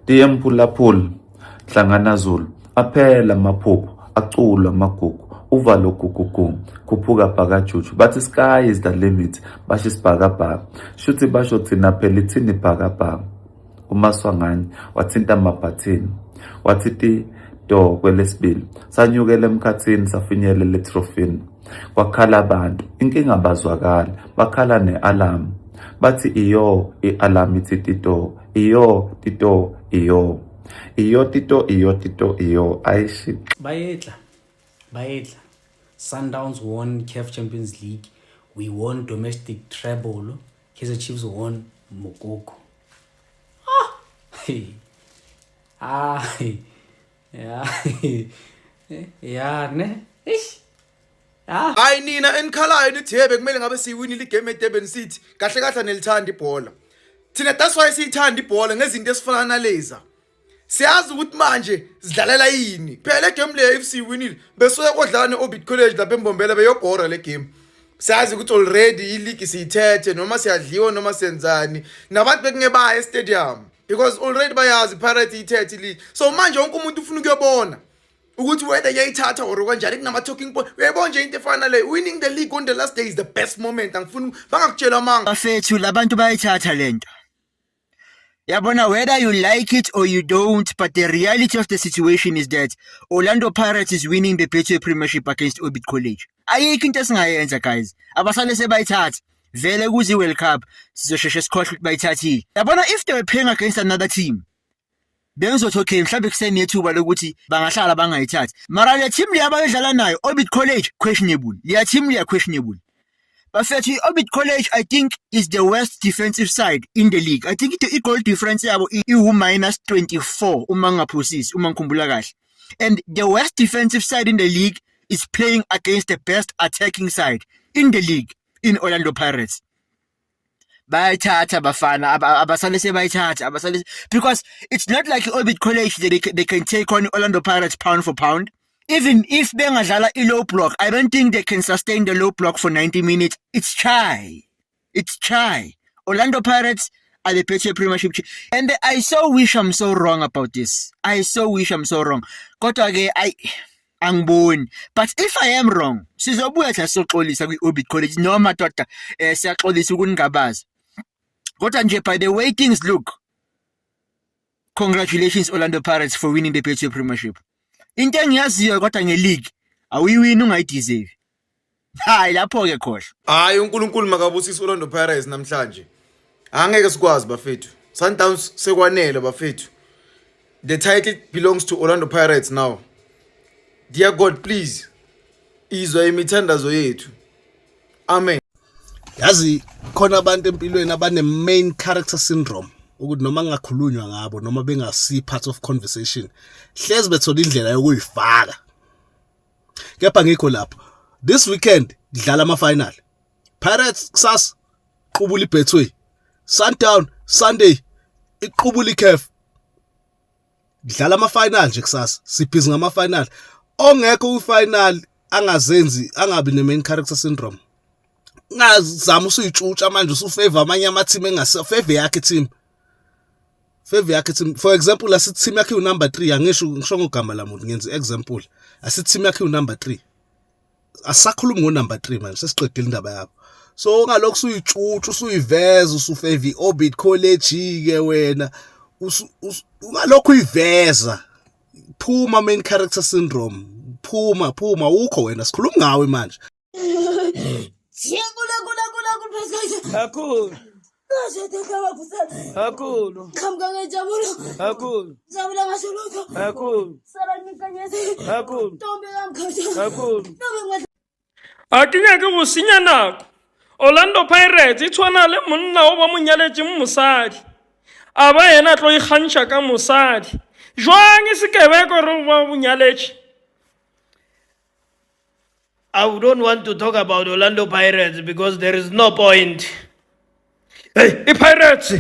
Tiyemphulaphula, hlangana Zulu, aphela amaphupho, acula amagugu, uvalo gugugu, khuphuka bhakajuju, bathi sky is the limit, basho isibhakabhaka, shuthi basho thina phela ithini ibhakabhaka. uMaswangani wathinta amabhathini, wathi ti do kwelesibili, sanyukela emkhathini safinyelela etrofini. Kwakhala abantu, inkinga abazwakali, bakhala ne-alarm. Bathi iyo, i-alarm ithi tito, iyo, tito, iyo. Iyo, tito, iyo, tito, iyo. Aishi. Bayedla. Sundowns won CAF Champions League. We won domestic treble. Kaizer Chiefs won Mokoko. Yeah, ne? Hayi nina enikhalayo nithebe kumele ngabe siyiwinile igame eDurban City. Kahle kahle nelithanda ibhola. Thina that's why siyithanda ibhola ngezinto esifana naleza. Siyazi ukuthi manje sidlalela yini. Phela igame le FC winile besuke kodlana neOrbit College lapha eMbombela beyobhora le game. Siyazi ukuthi already ileague siyithethe noma siyadliwa noma senzani. Nabantu bekungebaya estadium because already bayazi Pirates ithethe ileague. So manje wonke umuntu ufuna ukuyobona ukuthi whether yayithatha or kanjani kunama talking point. Uyayibona nje into efana le winning the league on the last day is the best moment. Angifuni bangakutshela manga. Bafethu labantu bayithatha lento. Yabona, whether you like it or you don't, but the reality of the situation is that Orlando Pirates is winning the Betway Premiership against Orbit College. Ayikho into esingayenza guys. Abasale sebayithatha. Vele kuzi World Cup sizosheshe sikhohle ukuthi bayithathile. Yabona, if they were playing against another team, bengizothi okay mhlawumbe kusene yethuba lokuthi bangahlala bangayithathi. Mara le team liyabayidlala nayo Orbit College questionable. Le team liya questionable. Bafethu Orbit College I think is the worst defensive side in the league. I think the goal difference yabo -24 uma ngaphosisi uma ngikhumbula kahle. And the worst defensive side in the league is playing against the best attacking side in the league in Orlando Pirates. Bayithatha bafana abasale sebayithatha because it's not like Orbit College that they can take on Orlando Pirates pound for pound. Even if bengadlala low block, I don't think they can sustain the low block for 90 minutes. It's chai. Orlando Pirates are the Betway Premiership. And I so wish I'm so wrong about this. Kodwa ke angiboni. But if I am wrong, sizobuya siyaxolisa kwi-Orbit College noma doda siyaxolisa ukuningabaza. Kodwa nje by the way things look, congratulations Orlando Pirates for winning the Betway Premiership. Into engiyaziyo kodwa nge-league awuyiwini ungayideserve. Hayi lapho ke khohle. Hayi uNkulunkulu makabusisa Orlando Pirates namhlanje. Angeke sikwazi bafethu. Sundowns sekwanele bafethu. The title belongs to Orlando Pirates now. Dear God, please izwa imithandazo yethu. Amen. Yazi khona abantu empilweni abane main character syndrome ukuthi noma ngakhulunywa ngabo noma bengasi part of conversation hlezi bethola indlela yokuyifaka. Kepha ngikho lapho. This weekend dlala ama final. Pirates kusasa qubula iBetway. Sundown Sunday iqubula iCAF. Dlala ama final nje kusasa. Sibhizi ngama final. Ongekho ufinal angazenzi angabi ne main character syndrome. Ngazama usuyitshutsha manje usufavor amanye ama team engasefavor yakhe team. For example, asithi team yakhe number 3 angisho ngogama lamuntu ngenza example. Asithi team yakhe number 3. Asakhuluma ngo-number 3 manje sesiqedile indaba yabo. So ngalokho usuyitshutsha usuyiveza usufavor Orbit College ke wena ngalokho uyiveza. Phuma main character syndrome. Phuma ukho wena sikhuluma ngawe manje. Kakhulu. Kakhulu. Atingeke go sinya nako. Orlando Pirates e tshwana le monna o ba monyaletse mosadi. Aba yena tlo ikgantsha ka mosadi. Jwang isekebeko re ba monyaletse. I don't want to talk about Orlando Pirates because there is no point. Hey, Pirates!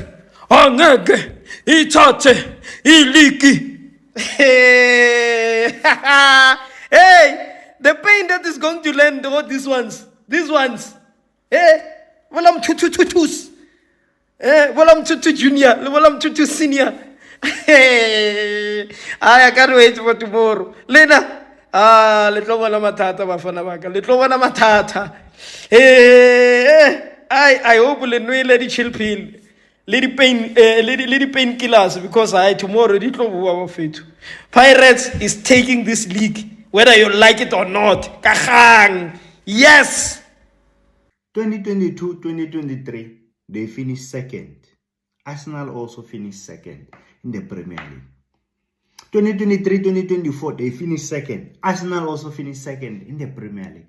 Angeke ithathe iligi. Hey, the pain that is going to land all these ones. Hey, well I'm 2 junior, well I'm 2 senior. I can't wait for tomorrow. Lena, le tlo bona mathata bafana baka, le tlo bona mathata. I hope le nwele di chill pill. Lady pain killers because tomorrow di tlo bua bafethu. Pirates is taking this league whether you like it or not. Kagang. Yes. 2022-2023, they finished second. Arsenal also finished second in the Premier League. 2023-2024, they finished second. Arsenal also finished second in the Premier League.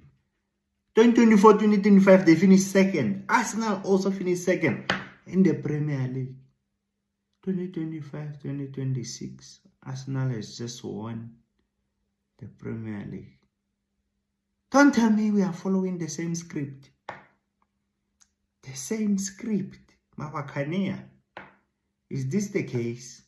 2024-2025, they finished second. Arsenal also finished second in the Premier League. 2025-2026, Arsenal has just won the Premier League. Don't tell me we are following the same script. The same script. Mawakania. Is this the case?